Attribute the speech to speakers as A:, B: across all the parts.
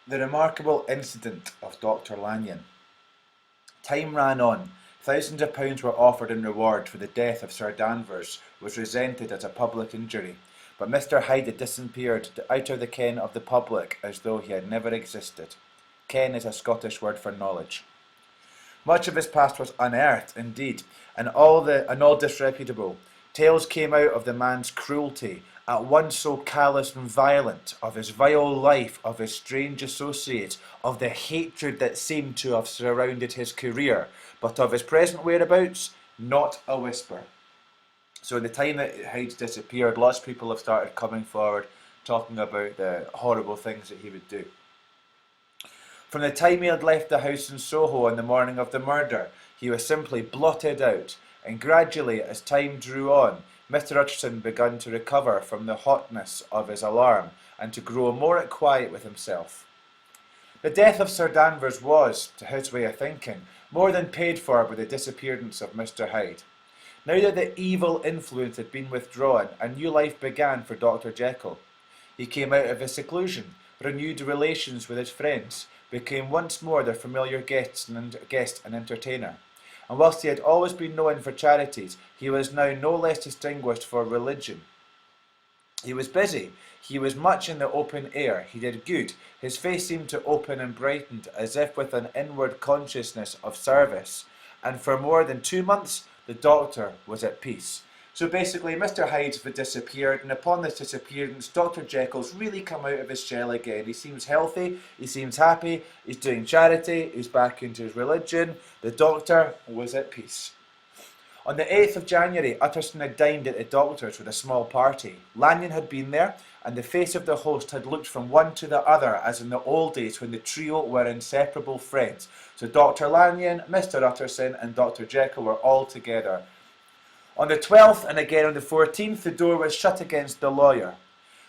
A: The remarkable incident of Dr. Lanyon. Time ran on. Thousands of pounds were offered in reward for the death of Sir Danvers was resented as a public injury, but Mr. Hyde had disappeared out of the ken of the public as though he had never existed. Ken is a Scottish word for knowledge. Much of his past was unearthed, indeed, and all disreputable. Tales came out of the man's cruelty, at once so callous and violent, of his vile life, of his strange associates, of the hatred that seemed to have surrounded his career, but of his present whereabouts, not a whisper. So in the time that Hyde disappeared, lots of people have started coming forward, talking about the horrible things that he would do. From the time he had left the house in Soho on the morning of the murder, he was simply blotted out, and gradually, as time drew on, Mr. Utterson began to recover from the hotness of his alarm, and to grow more at quiet with himself. The death of Sir Danvers was, to his way of thinking, more than paid for by the disappearance of Mr. Hyde. Now that the evil influence had been withdrawn, a new life began for Dr. Jekyll. He came out of his seclusion, renewed relations with his friends, became once more their familiar guest and entertainer. And whilst he had always been known for charities, he was now no less distinguished for religion. He was busy. He was much in the open air. He did good. His face seemed to open and brightened, as if with an inward consciousness of service. And for more than 2 months, the doctor was at peace. So basically, Mr. Hyde had disappeared, and upon this disappearance, Dr. Jekyll's really come out of his shell again. He seems healthy, he seems happy, he's doing charity, he's back into his religion. The doctor was at peace. On the 8th of January, Utterson had dined at the doctor's with a small party. Lanyon had been there, and the face of the host had looked from one to the other as in the old days when the trio were inseparable friends. So Dr. Lanyon, Mr. Utterson, and Dr. Jekyll were all together. On the 12th and again on the 14th, the door was shut against the lawyer.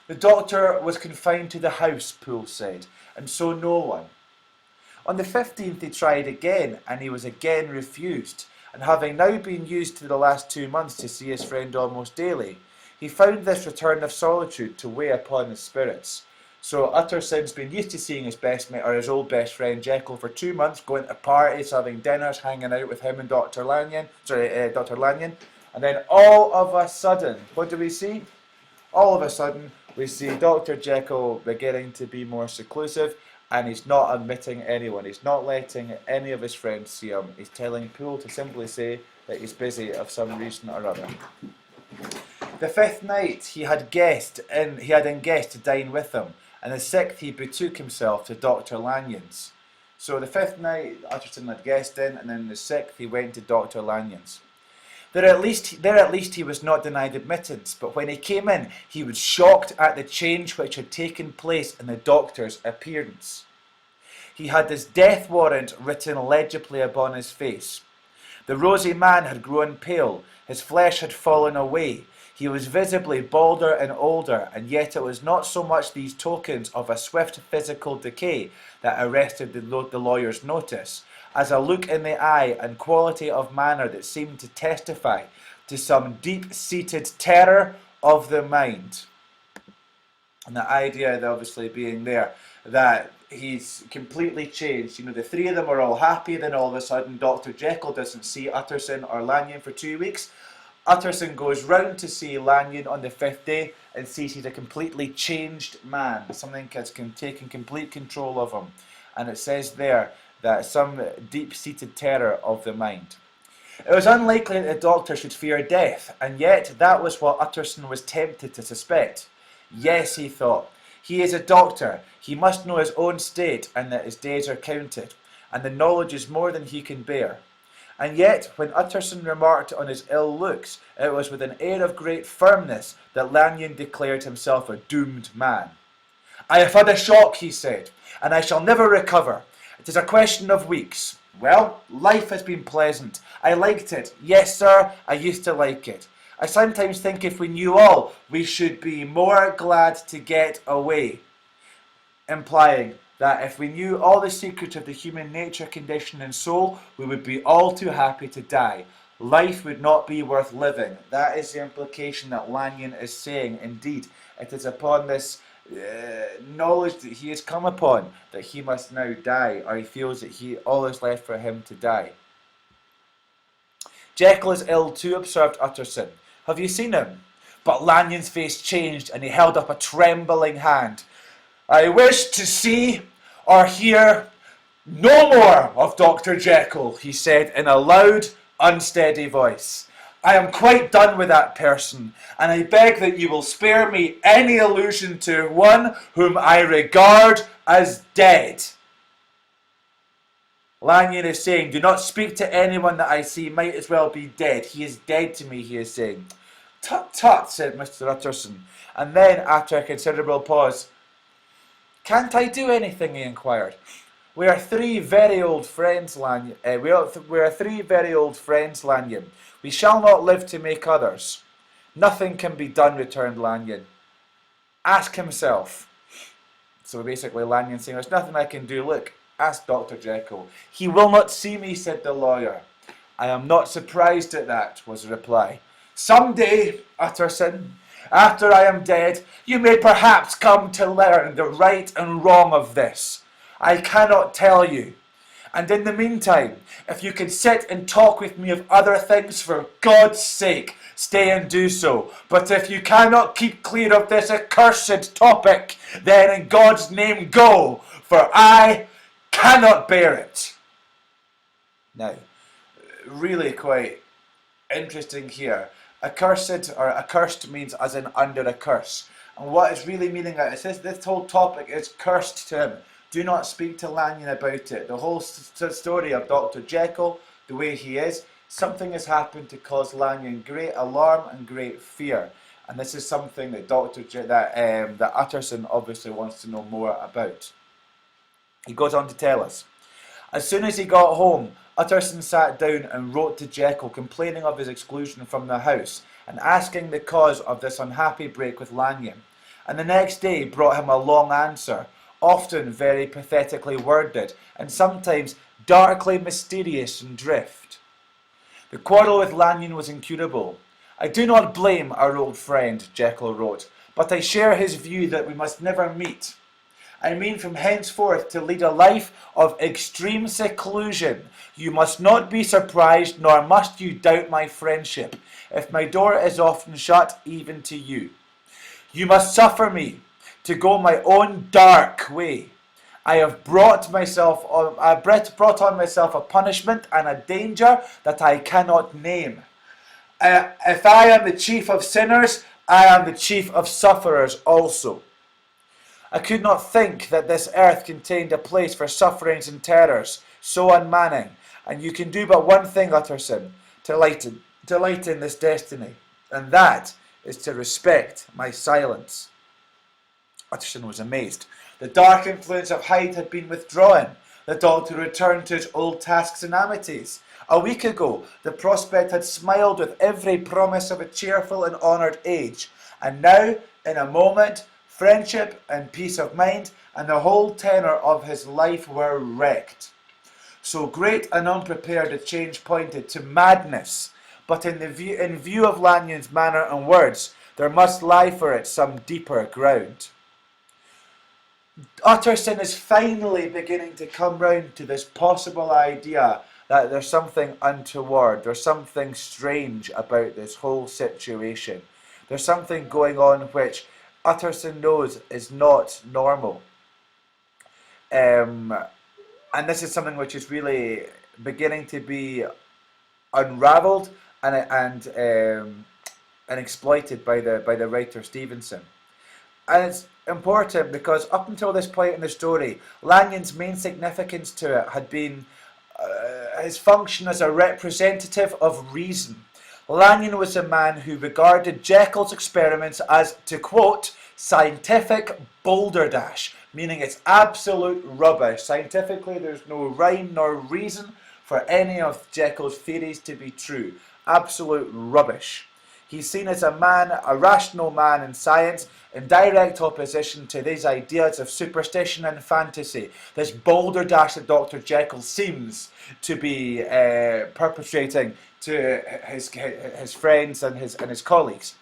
A: The doctor was confined to the house, Poole said, and so no one. On the 15th he tried again, and he was again refused, and having now been used to the last 2 months to see his friend almost daily, he found this return of solitude to weigh upon his spirits. So Utterson's been used to seeing his best mate, or his old best friend Jekyll, for 2 months, going to parties, having dinners, hanging out with him and Dr. Lanyon. And then all of a sudden, what do we see? All of a sudden, we see Dr. Jekyll beginning to be more seclusive, and he's not admitting anyone. He's not letting any of his friends see him. He's telling Poole to simply say that he's busy of some reason or other. The 5th night, he had guests to dine with him, and the 6th he betook himself to Dr. Lanyon's. So the 5th night, Utterson had guests in, and then the 6th he went to Dr. Lanyon's. There at least he was not denied admittance, but when he came in, he was shocked at the change which had taken place in the doctor's appearance. He had his death warrant written legibly upon his face. The rosy man had grown pale, his flesh had fallen away, he was visibly balder and older, and yet it was not so much these tokens of a swift physical decay that arrested the lawyer's notice, as a look in the eye and quality of manner that seemed to testify to some deep-seated terror of the mind. And the idea obviously being there that he's completely changed. You know, the three of them are all happy, then all of a sudden Dr. Jekyll doesn't see Utterson or Lanyon for 2 weeks. Utterson goes round to see Lanyon on the 5th day and sees he's a completely changed man. Something has taken complete control of him. And it says there that some deep-seated terror of the mind. It was unlikely that the doctor should fear death, and yet that was what Utterson was tempted to suspect. Yes, he thought, he is a doctor, he must know his own state and that his days are counted, and the knowledge is more than he can bear. And yet, when Utterson remarked on his ill looks, it was with an air of great firmness that Lanyon declared himself a doomed man. I have had a shock, he said, and I shall never recover. It is a question of weeks. Well, life has been pleasant. I liked it. Yes, sir, I used to like it. I sometimes think if we knew all, we should be more glad to get away. Implying that if we knew all the secrets of the human nature, condition and soul, we would be all too happy to die. Life would not be worth living. That is the implication that Lanyon is saying. Indeed, it is upon this knowledge that he has come upon, that he must now die, or he feels that all is left for him to die. Jekyll is ill too, observed Utterson. Have you seen him? But Lanyon's face changed, and he held up a trembling hand. I wish to see or hear no more of Dr. Jekyll, he said in a loud, unsteady voice. I am quite done with that person, and I beg that you will spare me any allusion to one whom I regard as dead. Lanyon is saying, do not speak to anyone that I see might as well be dead. He is dead to me, he is saying. Tut, tut, said Mr. Utterson. And then, after a considerable pause, can't I do anything, he inquired. We are three very old friends, Lanyon. We are three very old friends, Lanyon. We shall not live to make others. Nothing can be done, returned Lanyon. Ask himself. So basically Lanyon saying, there's nothing I can do. Look, ask Dr. Jekyll. He will not see me, said the lawyer. I am not surprised at that, was the reply. Some day, Utterson, after I am dead, you may perhaps come to learn the right and wrong of this. I cannot tell you. And in the meantime, if you can sit and talk with me of other things, for God's sake, stay and do so. But if you cannot keep clear of this accursed topic, then in God's name go, for I cannot bear it. Now, really quite interesting here. Accursed or accursed means as in under a curse. And what it's really meaning is this whole topic is cursed to him. Do not speak to Lanyon about it. The whole story of Dr. Jekyll, the way he is, something has happened to cause Lanyon great alarm and great fear. And this is something that that Utterson obviously wants to know more about. He goes on to tell us. As soon as he got home, Utterson sat down and wrote to Jekyll complaining of his exclusion from the house and asking the cause of this unhappy break with Lanyon. And the next day brought him a long answer, often very pathetically worded, and sometimes darkly mysterious in drift. The quarrel with Lanyon was incurable. I do not blame our old friend, Jekyll wrote, but I share his view that we must never meet. I mean from henceforth to lead a life of extreme seclusion. You must not be surprised, nor must you doubt my friendship, if my door is often shut even to you. You must suffer me to go my own dark way. I have brought on myself a punishment and a danger that I cannot name. If I am the chief of sinners, I am the chief of sufferers also. I could not think that this earth contained a place for sufferings and terrors so unmanning, and you can do but one thing, Utterson, to lighten this destiny, and that is to respect my silence. Utterson was amazed. The dark influence of Hyde had been withdrawn. The doctor returned to his old tasks and amities. A week ago, the prospect had smiled with every promise of a cheerful and honoured age, and now, in a moment, friendship and peace of mind and the whole tenor of his life were wrecked. So great and unprepared a change pointed to madness, but in view of Lanyon's manner and words, there must lie for it some deeper ground. Utterson is finally beginning to come round to this possible idea that there's something untoward, there's something strange about this whole situation. There's something going on which Utterson knows is not normal. And this is something which is really beginning to be unravelled and exploited by the writer Stevenson. And it's important because up until this point in the story, Lanyon's main significance to it had been his function as a representative of reason. Lanyon was a man who regarded Jekyll's experiments as, to quote, scientific balderdash, meaning it's absolute rubbish. Scientifically, there's no rhyme nor reason for any of Jekyll's theories to be true. Absolute rubbish. He's seen as a man, a rational man in science, in direct opposition to these ideas of superstition and fantasy. This balderdash that Dr. Jekyll seems to be perpetrating to his friends and his colleagues.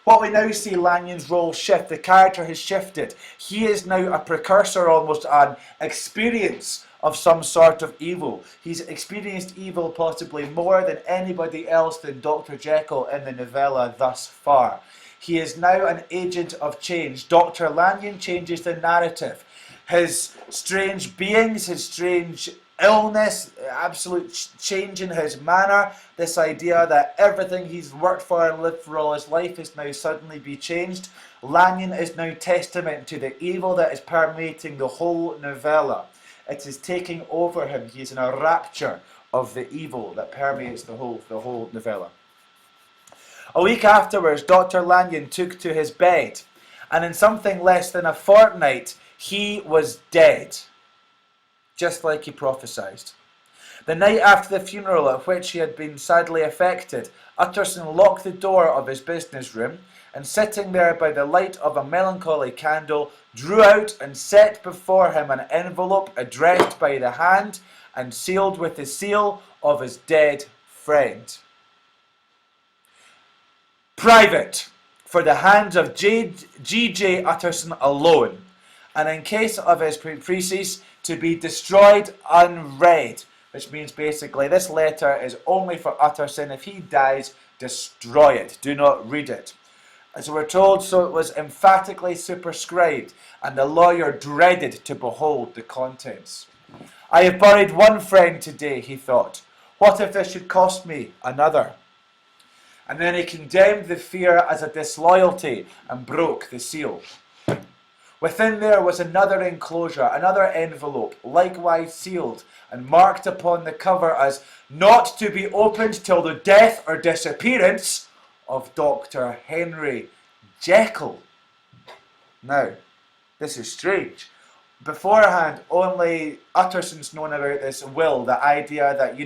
A: What we now see Lanyon's role shift, the character has shifted. He is now a precursor, almost an experience of some sort of evil. He's experienced evil possibly more than anybody else than Dr. Jekyll in the novella thus far. He is now an agent of change. Dr. Lanyon changes the narrative. His strange beings, his strange illness, absolute change in his manner, this idea that everything he's worked for and lived for all his life is now suddenly be changed. Lanyon is now testament to the evil that is permeating the whole novella. It is taking over him. He is in a rapture of the evil that permeates the whole novella. A week afterwards, Dr. Lanyon took to his bed, and in something less than a fortnight, he was dead, just like he prophesied. The night after the funeral, at which he had been sadly affected, Utterson locked the door of his business room, and sitting there by the light of a melancholy candle, drew out and set before him an envelope addressed by the hand and sealed with the seal of his dead friend. Private, for the hands of G.J. Utterson alone, and in case of his preces, to be destroyed unread, which means basically this letter is only for Utterson. If he dies, destroy it. Do not read it. As we're told, so it was emphatically superscribed, and the lawyer dreaded to behold the contents. I have buried one friend today, he thought. What if this should cost me another? And then he condemned the fear as a disloyalty and broke the seal. Within there was another enclosure, another envelope, likewise sealed, and marked upon the cover as not to be opened till the death or disappearance of Dr. Henry Jekyll. Now, this is strange. Beforehand, only Utterson's known about this will, the idea that,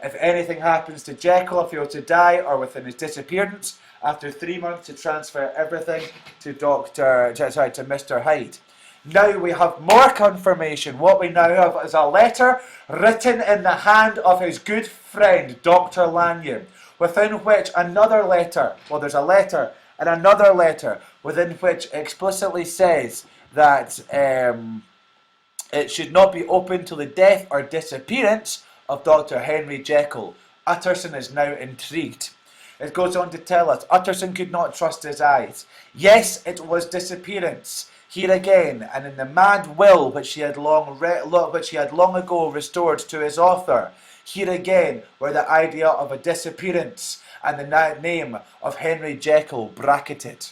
A: if anything happens to Jekyll, if he were to die, or within his disappearance, after 3 months to transfer everything to Mr. Hyde. Now we have more confirmation. What we now have is a letter written in the hand of his good friend, Dr. Lanyon, within which another letter, there's a letter and another letter, within which explicitly says that it should not be open till the death or disappearance of Dr. Henry Jekyll. Utterson is now intrigued. It goes on to tell us, Utterson could not trust his eyes. Yes, it was disappearance. Here again, and in the mad will which he had long ago restored to his author, here again were the idea of a disappearance and the name of Henry Jekyll bracketed.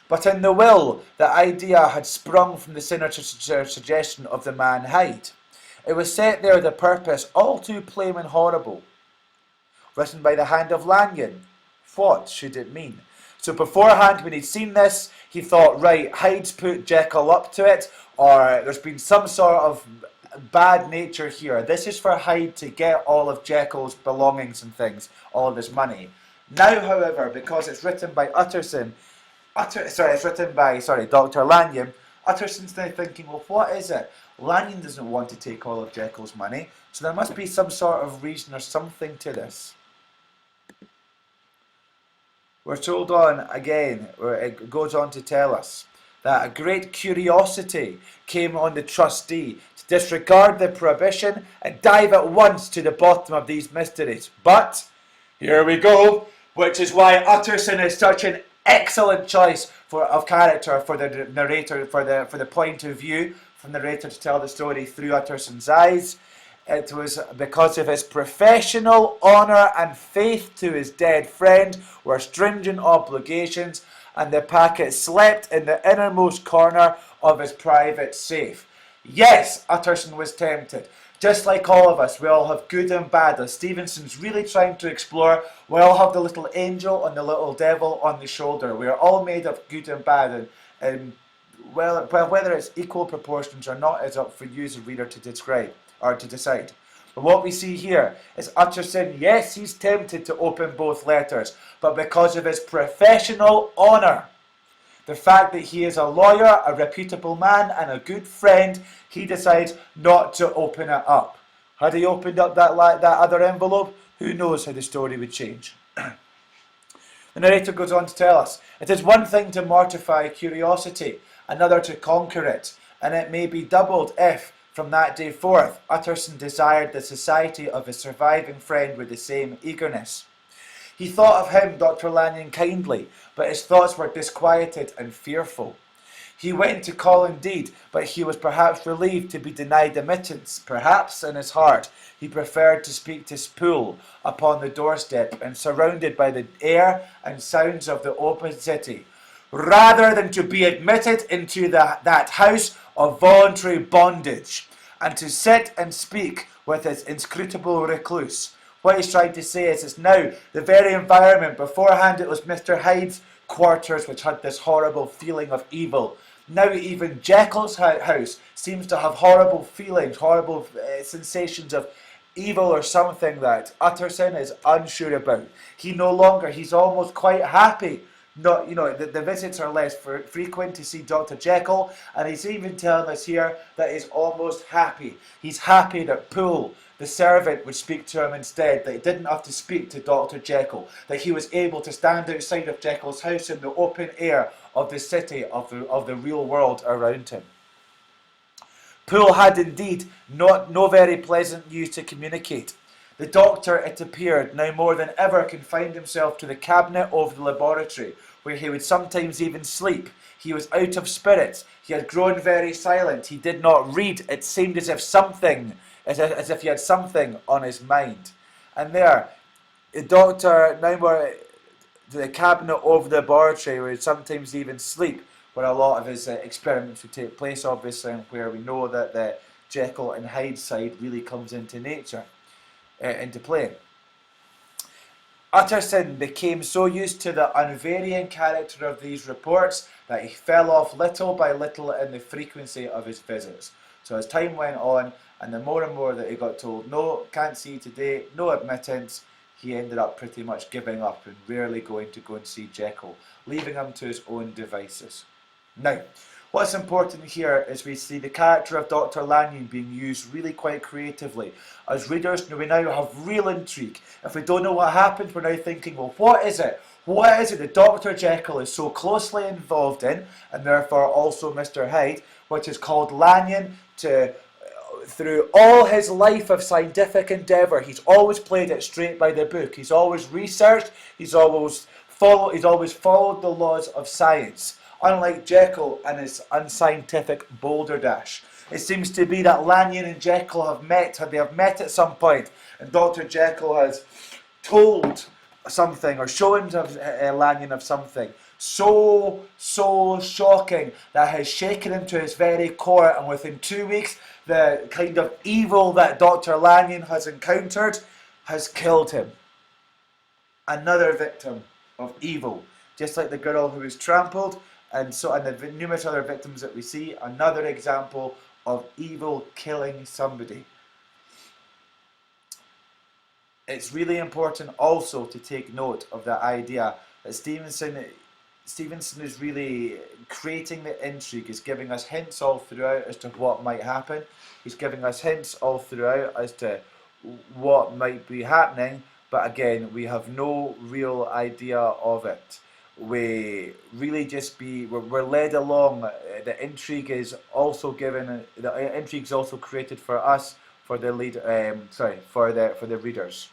A: But in the will, the idea had sprung from the sinister suggestion of the man Hyde. It was set there with a purpose all too plain and horrible. Written by the hand of Lanyon. What should it mean? So beforehand, when he'd seen this, he thought, right, Hyde's put Jekyll up to it, or there's been some sort of bad nature here. This is for Hyde to get all of Jekyll's belongings and things, all of his money. Now, however, because it's written by Dr. Lanyon, Utterson's now thinking, well, what is it? Lanyon doesn't want to take all of Jekyll's money, so there must be some sort of reason or something to this. We're told on again, where it goes on to tell us that a great curiosity came on the trustee to disregard the prohibition and dive at once to the bottom of these mysteries. But here we go, which is why Utterson is such an excellent choice of character for the narrator, for the point of view from the narrator to tell the story through Utterson's eyes. It was because of his professional honour and faith to his dead friend were stringent obligations, and the packet slept in the innermost corner of his private safe. Yes, Utterson was tempted. Just like all of us, we all have good and bad. As Stevenson's really trying to explore, we all have the little angel and the little devil on the shoulder. We are all made of good and bad, and whether it's equal proportions or not is up for you as a reader to describe or to decide. But what we see here is Utterson, yes, he's tempted to open both letters, but because of his professional honour, the fact that he is a lawyer, a reputable man, and a good friend, he decides not to open it up. Had he opened up that other envelope, who knows how the story would change. The narrator goes on to tell us, "It is one thing to mortify curiosity, another to conquer it, and it may be doubled if, from that day forth, Utterson desired the society of his surviving friend with the same eagerness. He thought of him, Dr. Lanyon, kindly, but his thoughts were disquieted and fearful. He went to call indeed, but he was perhaps relieved to be denied admittance. Perhaps, in his heart, he preferred to speak to Poole upon the doorstep and surrounded by the air and sounds of the open city, rather than to be admitted into that house of voluntary bondage, and to sit and speak with its inscrutable recluse." What he's trying to say is it's now the very environment. Beforehand it was Mr. Hyde's quarters which had this horrible feeling of evil. Now even Jekyll's house seems to have horrible feelings, horrible sensations of evil or something that Utterson is unsure about. He's almost quite happy. The visits are less frequent to see Dr. Jekyll, and he's even telling us here that he's almost happy. He's happy that Poole, the servant, would speak to him instead, that he didn't have to speak to Dr. Jekyll, that he was able to stand outside of Jekyll's house in the open air of the city, of the real world around him. Poole had indeed no very pleasant news to communicate. The doctor, it appeared, now more than ever confined himself to the cabinet over the laboratory, where he would sometimes even sleep. He was out of spirits. He had grown very silent. He did not read. It seemed as if he had something on his mind. And there, the doctor, now more to the cabinet over the laboratory, where he'd sometimes even sleep, where a lot of his experiments would take place, obviously, and where we know that the Jekyll and Hyde side really comes into play. Utterson became so used to the unvarying character of these reports that he fell off little by little in the frequency of his visits. So as time went on, and the more and more that he got told, no, can't see you today, no admittance, he ended up pretty much giving up and rarely going to go and see Jekyll, leaving him to his own devices. Now, what's important here is we see the character of Dr. Lanyon being used really quite creatively. As readers, we now have real intrigue. If we don't know what happened, we're now thinking, well, what is it? What is it that Dr. Jekyll is so closely involved in, and therefore also Mr. Hyde, which has called Lanyon to, through all his life of scientific endeavour, he's always played it straight by the book. He's always researched, he's always followed the laws of science. Unlike Jekyll and his unscientific balderdash. It seems to be that Lanyon and Jekyll have met at some point, and Dr. Jekyll has told something or shown Lanyon of something so shocking that has shaken him to his very core, and within 2 weeks the kind of evil that Dr. Lanyon has encountered has killed him. Another victim of evil, just like the girl who was trampled, and the numerous other victims that we see, another example of evil killing somebody. It's really important also to take note of the idea that Stevenson is really creating the intrigue. He's giving us hints all throughout as to what might happen. He's giving us hints all throughout as to what might be happening, but again, we have no real idea of it. We really we're led along. The intrigue is also created for us, for the readers.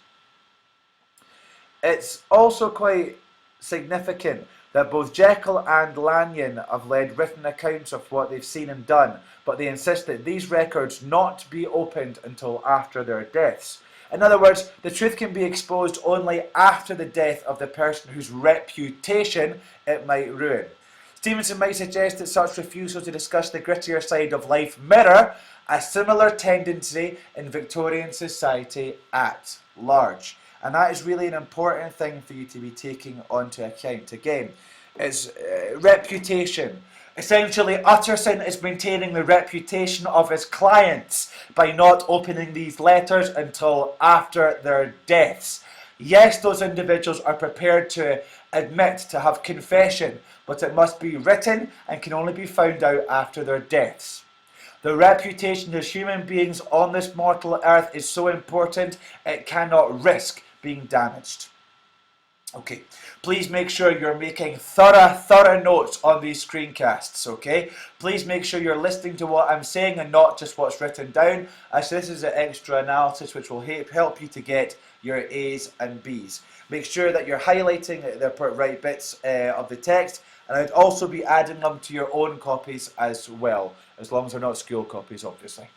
A: It's also quite significant that both Jekyll and Lanyon have led written accounts of what they've seen and done, but they insist that these records not be opened until after their deaths. In other words, the truth can be exposed only after the death of the person whose reputation it might ruin. Stevenson might suggest that such refusal to discuss the grittier side of life mirror a similar tendency in Victorian society at large. And that is really an important thing for you to be taking onto account. Again, it's reputation. Essentially, Utterson is maintaining the reputation of his clients by not opening these letters until after their deaths. Yes, those individuals are prepared to admit, to have confession, but it must be written and can only be found out after their deaths. The reputation as human beings on this mortal earth is so important, it cannot risk being damaged. Okay, please make sure you're making thorough notes on these screencasts, okay? Please make sure you're listening to what I'm saying and not just what's written down, as this is an extra analysis which will help you to get your A's and B's. Make sure that you're highlighting the right bits of the text, and I'd also be adding them to your own copies as well, as long as they're not school copies, obviously.